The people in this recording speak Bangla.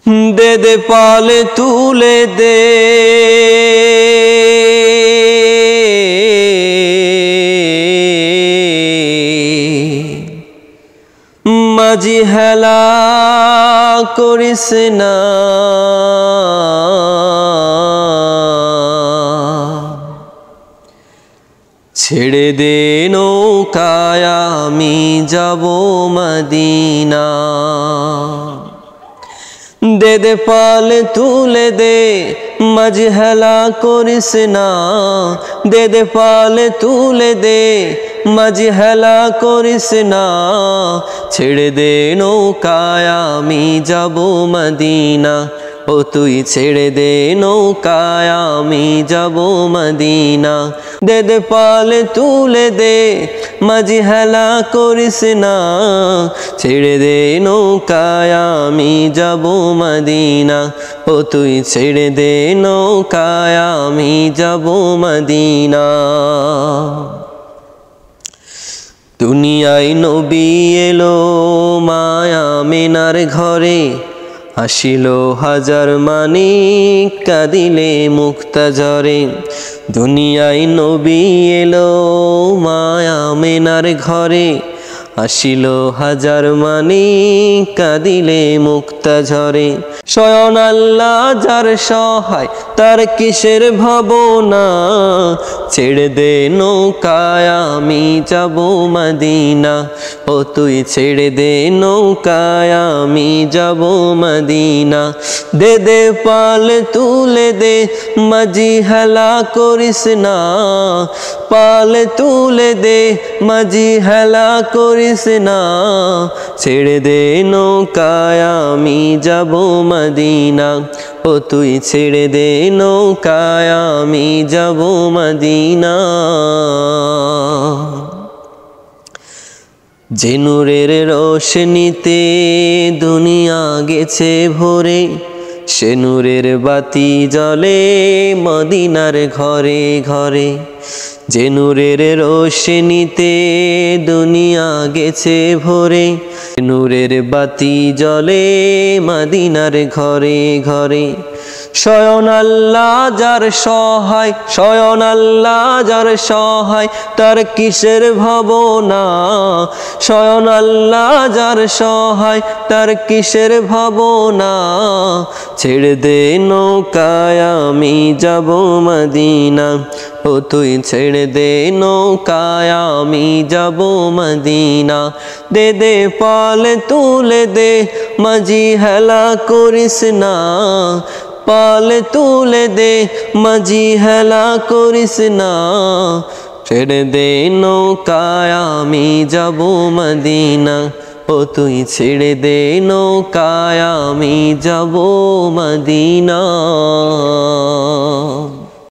দে দে পাল তুলে দে মাঝি হেলা করিস না ছেড়ে দে নৌকায় আমি যাব মদিনা দে দে পাল তুলে দে মাঝি হেলা করিস না দে দে পাল তুলে দে মাঝি হেলা করিস না ছেড়ে দে নৌকায় আমি যাব মদিনা ও তুই ছেড়ে দে নৌকায় আমি যাব মদিনা দে দে পাল তুলে দে মাঝি হেলা করিস না ছেড়ে দে নৌকায় আমি যাব মদিনা ও তুই ছেড়ে দে নৌকায় আমি যাব মদিনা দুনিয়ায় নবী এলো মায়া মিনার ঘরে আসিল হাজার মানিক কাঁদিলে মুক্তা ঝরে দুনিয়ায় নবী এলো মায়া মিনার ঘরে আসিল হাজার মানিক কাঁদিলে মুক্তা ঝরে স্বয়ং আল্লাহ যার সহায় তার কিসের ভাবনা ছেড়ে দে নৌকায় আমি যাব মদিনা ও তুই ছেড়ে দে নৌকায় আমি যাব মদিনা দে দে পাল তুলে দে মাঝি হেলা করিস না পাল তুলে দে মাঝি হেলা করিস না ছেড়ে দে নৌকায় আমি যাব মদিনা ও তুই ছেড়ে দে নৌকায় আমি যাব মদিনা যে নূরের রোশনীতে দুনিয়া গেছে ভরে সে নূরের বাতি জ্বলে মদিনার ঘরে ঘরে যে নূরের রোশনীতে দুনিয়া গেছে ভরে নূরের বাতি জ্বলে মদিনার ঘরে ঘরে স্বয়ং আল্লাহ যার সহায় স্বয়ং আল্লাহ যার সহায় তার কিসের ভাবনা স্বয়ং আল্লাহ যার সহায় তার কিসের ভাবনা ছেড়ে দে নৌকায় আমি যাব মদিনা ও তুই ছেড়ে দে নৌকায় আমি যাব মদিনা দে দে পাল তুলে দে মাঝি হেলা করিস না পাল তুলে দে মাঝি হেলা করিস না ছেড়ে দে নৌকায় আমি যাব মদিনা ও তুই ছেড়ে দে নৌকায় আমি যাব মদিনা